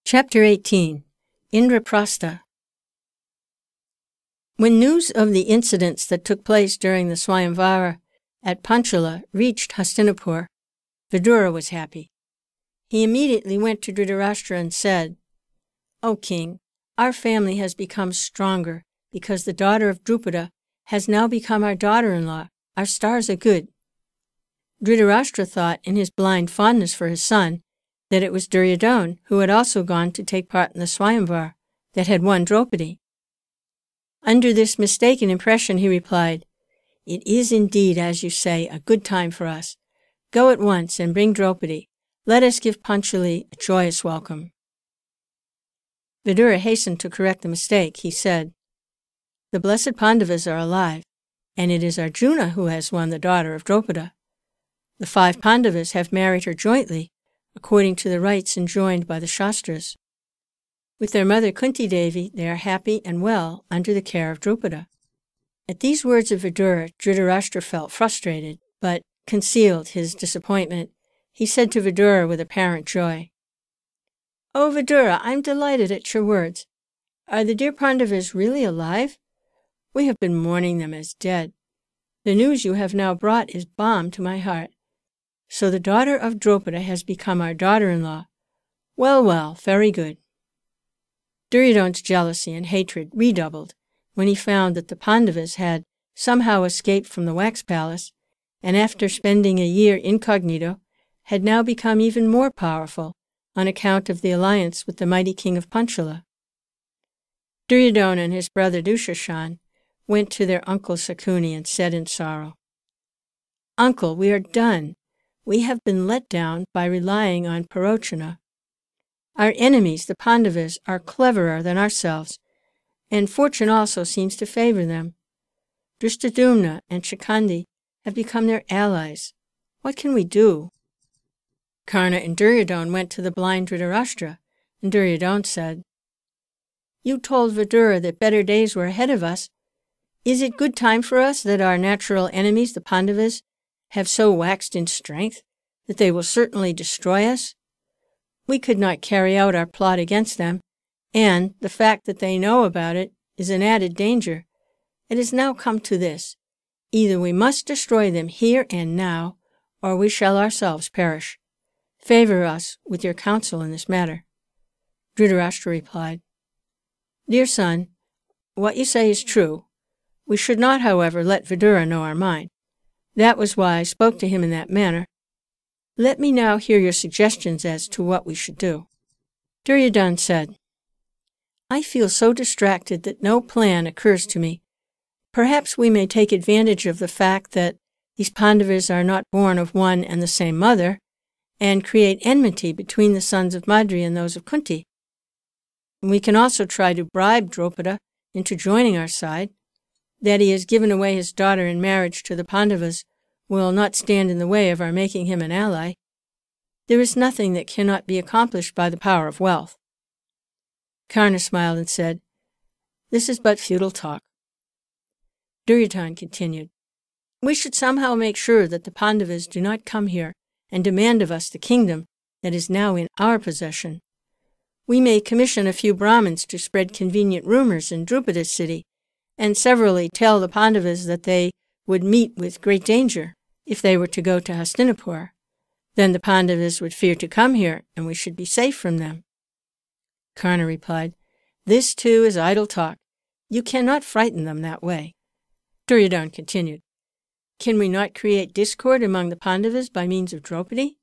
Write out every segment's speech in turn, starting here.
Chapter 18 Indraprastha. When news of the incidents that took place during the Swayamvara at Panchala reached Hastinapur, Vidura was happy. He immediately went to Dhritarashtra and said, "O king, our family has become stronger because the daughter of Drupada has now become our daughter-in-law. Our stars are good." Dhritarashtra thought, in his blind fondness for his son, that it was Duryodhana, who had also gone to take part in the Swayamvara, that had won Draupadi. Under this mistaken impression, he replied, "It is indeed, as you say, a good time for us. Go at once and bring Draupadi. Let us give Panchali a joyous welcome." Vidura hastened to correct the mistake. He said, "The blessed Pandavas are alive, and it is Arjuna who has won the daughter of Drupada. The 5 Pandavas have married her jointly, according to the rites enjoined by the Shastras. With their mother Kunti Devi, they are happy and well under the care of Drupada." At these words of Vidura, Dhritarashtra felt frustrated, but concealed his disappointment. He said to Vidura with apparent joy, "O Vidura, I'm delighted at your words. Are the dear Pandavas really alive? We have been mourning them as dead. The news you have now brought is balm to my heart. So the daughter of Drupada has become our daughter-in-law. Well, well, very good." Duryodhana's jealousy and hatred redoubled when he found that the Pandavas had somehow escaped from the wax palace, and after spending a year incognito, had now become even more powerful on account of the alliance with the mighty king of Panchala. Duryodhana and his brother Dushasan went to their uncle Sakuni and said in sorrow, "Uncle, we are done. We have been let down by relying on Parochana. Our enemies, the Pandavas, are cleverer than ourselves, and fortune also seems to favor them. Drishtadyumna and Shikandi have become their allies. What can we do?" Karna and Duryodhana went to the blind Dhritarashtra, and Duryodhana said, "You told Vidura that better days were ahead of us. Is it good time for us that our natural enemies, the Pandavas, have so waxed in strength that they will certainly destroy us? We could not carry out our plot against them, and the fact that they know about it is an added danger. It has now come to this: either we must destroy them here and now, or we shall ourselves perish. Favor us with your counsel in this matter." Dhritarashtra replied, "Dear son, what you say is true. We should not, however, let Vidura know our mind. That was why I spoke to him in that manner. Let me now hear your suggestions as to what we should do." Duryodhana said, "I feel so distracted that no plan occurs to me. Perhaps we may take advantage of the fact that these Pandavas are not born of one and the same mother, and create enmity between the sons of Madri and those of Kunti. We can also try to bribe Drupada into joining our side. That he has given away his daughter in marriage to the Pandavas will not stand in the way of our making him an ally. There is nothing that cannot be accomplished by the power of wealth." Karna smiled and said, "This is but futile talk." Duryodhana continued, "We should somehow make sure that the Pandavas do not come here and demand of us the kingdom that is now in our possession. We may commission a few Brahmins to spread convenient rumors in Drupada's city, and severally tell the Pandavas that they would meet with great danger if they were to go to Hastinapur. Then the Pandavas would fear to come here, and we should be safe from them." Karna replied, "This too is idle talk. You cannot frighten them that way." Duryodhana continued, "Can we not create discord among the Pandavas by means of Draupadi?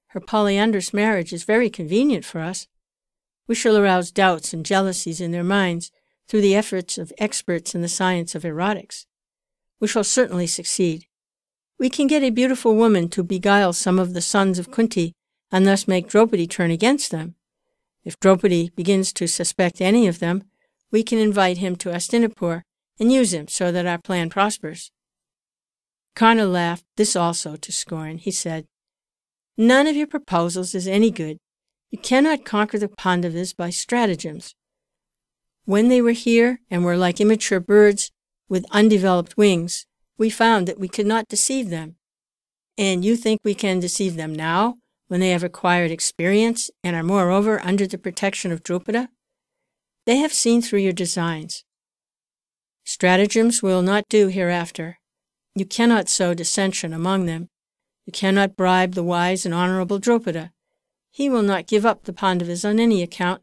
Her polyandrous marriage is very convenient for us. We shall arouse doubts and jealousies in their minds through the efforts of experts in the science of erotics. We shall certainly succeed. We can get a beautiful woman to beguile some of the sons of Kunti and thus make Draupadi turn against them. If Draupadi begins to suspect any of them, we can invite him to Hastinapur and use him so that our plan prospers." Karna laughed this also to scorn. He said, "None of your proposals is any good. You cannot conquer the Pandavas by stratagems. When they were here and were like immature birds with undeveloped wings, we found that we could not deceive them. And you think we can deceive them now, when they have acquired experience and are moreover under the protection of Drupada? They have seen through your designs. Stratagems will not do hereafter. You cannot sow dissension among them. You cannot bribe the wise and honorable Drupada. He will not give up the Pandavas on any account.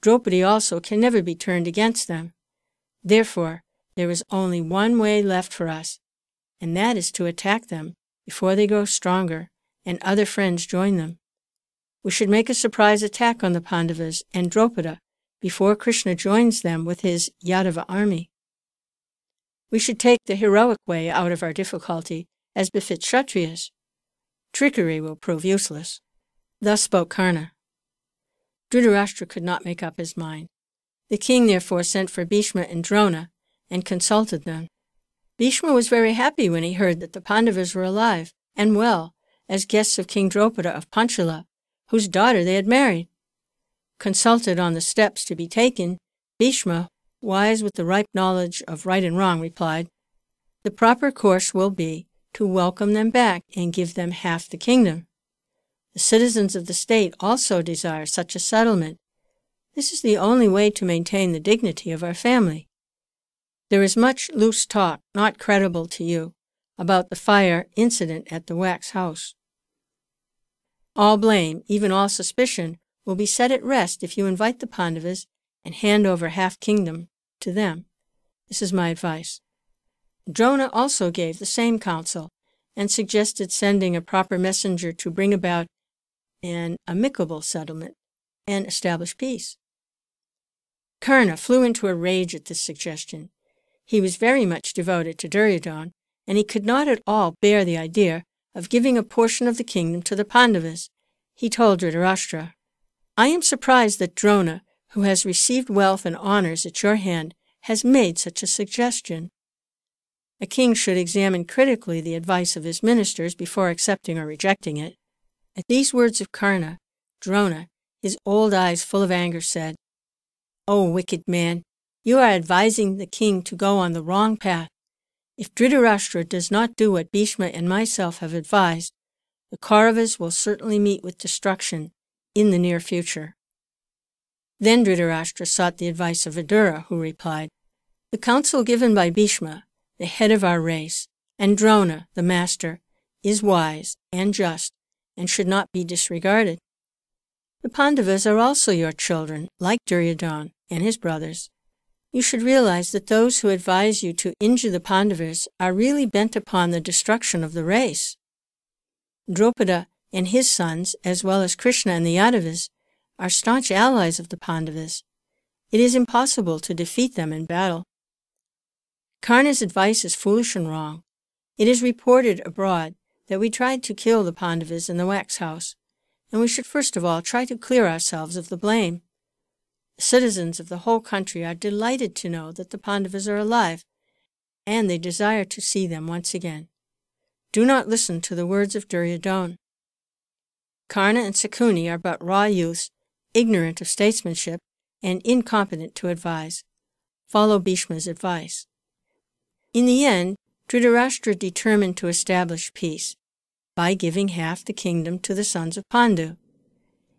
Draupadi also can never be turned against them. Therefore, there is only one way left for us, and that is to attack them before they grow stronger and other friends join them. We should make a surprise attack on the Pandavas and Drupada before Krishna joins them with his Yadava army. We should take the heroic way out of our difficulty, as befits Kshatriyas. Trickery will prove useless. Thus spoke Karna. Dhritarashtra could not make up his mind. The king therefore sent for Bhishma and Drona and consulted them. Bhishma was very happy when he heard that the Pandavas were alive and well as guests of King Drupada of Panchala, whose daughter they had married. Consulted on the steps to be taken, Bhishma, wise with the ripe knowledge of right and wrong, replied, "The proper course will be to welcome them back and give them half the kingdom. The citizens of the state also desire such a settlement. This is the only way to maintain the dignity of our family. There is much loose talk, not credible to you, about the fire incident at the wax house. All blame, even all suspicion, will be set at rest if you invite the Pandavas and hand over half kingdom to them. This is my advice." Drona also gave the same counsel and suggested sending a proper messenger to bring about an amicable settlement and establish peace. Karna flew into a rage at this suggestion. He was very much devoted to Duryodhana, and he could not at all bear the idea of giving a portion of the kingdom to the Pandavas. He told Dhritarashtra, "I am surprised that Drona, who has received wealth and honors at your hand, has made such a suggestion. A king should examine critically the advice of his ministers before accepting or rejecting it." At these words of Karna, Drona, his old eyes full of anger, said, "O wicked man, you are advising the king to go on the wrong path. If Dhritarashtra does not do what Bhishma and myself have advised, the Kauravas will certainly meet with destruction in the near future." Then Dhritarashtra sought the advice of Vidura, who replied, "The counsel given by Bhishma, the head of our race, and Drona, the master, is wise and just, and should not be disregarded. The Pandavas are also your children, like Duryodhana and his brothers. You should realize that those who advise you to injure the Pandavas are really bent upon the destruction of the race. Drupada and his sons, as well as Krishna and the Yadavas, are staunch allies of the Pandavas. It is impossible to defeat them in battle. Karna's advice is foolish and wrong. It is reported abroad that we tried to kill the Pandavas in the wax house, and we should first of all try to clear ourselves of the blame. The citizens of the whole country are delighted to know that the Pandavas are alive, and they desire to see them once again. Do not listen to the words of Duryodhana. Karna and Sakuni are but raw youths, ignorant of statesmanship, and incompetent to advise. Follow Bhishma's advice." In the end, Dhritarashtra determined to establish peace by giving half the kingdom to the sons of Pandu.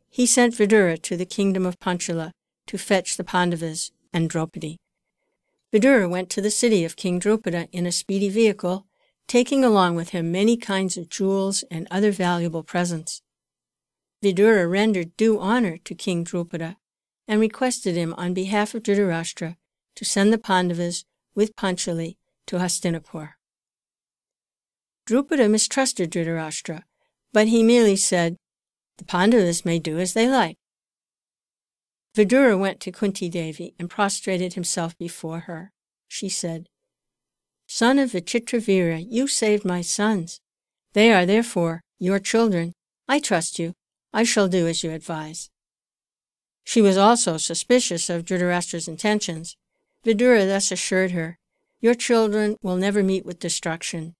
He sent Vidura to the kingdom of Panchala to fetch the Pandavas and Draupadi. Vidura went to the city of King Drupada in a speedy vehicle, taking along with him many kinds of jewels and other valuable presents. Vidura rendered due honor to King Drupada and requested him on behalf of Dhritarashtra to send the Pandavas with Panchali to Hastinapur. Drupada mistrusted Dhritarashtra, but he merely said, "The Pandavas may do as they like." Vidura went to Kunti Devi and prostrated himself before her. She said, "Son of Vichitravira, you saved my sons. They are therefore your children. I trust you. I shall do as you advise." She was also suspicious of Dhritarashtra's intentions. Vidura thus assured her, "Your children will never meet with destruction.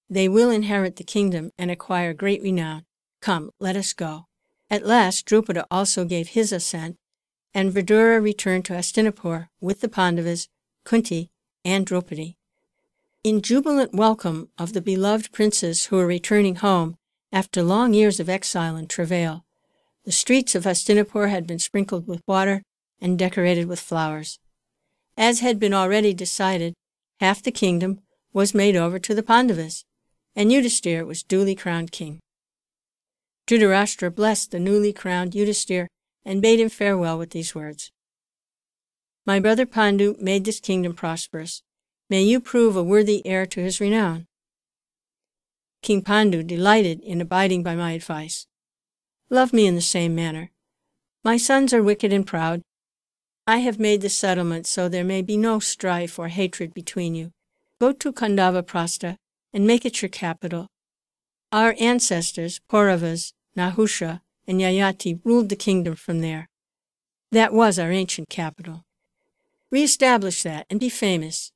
They will inherit the kingdom and acquire great renown. Come, let us go." At last Drupada also gave his assent, and Vidura returned to Hastinapur with the Pandavas, Kunti, and Draupadi. In jubilant welcome of the beloved princes who were returning home After long years of exile and travail, the streets of Hastinapur had been sprinkled with water and decorated with flowers. As had been already decided, half the kingdom was made over to the Pandavas, and Yudhisthira was duly crowned king. Dhritarashtra blessed the newly crowned Yudhisthira and bade him farewell with these words: "My brother Pandu made this kingdom prosperous. May you prove a worthy heir to his renown. King Pandu delighted in abiding by my advice. Love me in the same manner. My sons are wicked and proud. I have made the settlement so there may be no strife or hatred between you. Go to Indraprastha and make it your capital. Our ancestors, Pauravas, Nahusha, and Yayati, ruled the kingdom from there. That was our ancient capital. Re-establish that and be famous."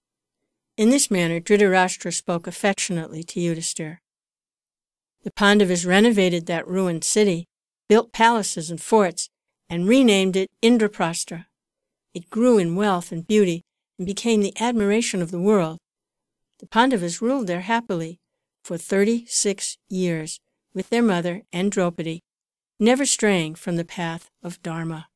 In this manner, Dhritarashtra spoke affectionately to Yudhisthira. The Pandavas renovated that ruined city, built palaces and forts, and renamed it Indraprastha. It grew in wealth and beauty and became the admiration of the world. The Pandavas ruled there happily for 36 years with their mother and Draupadi, never straying from the path of Dharma.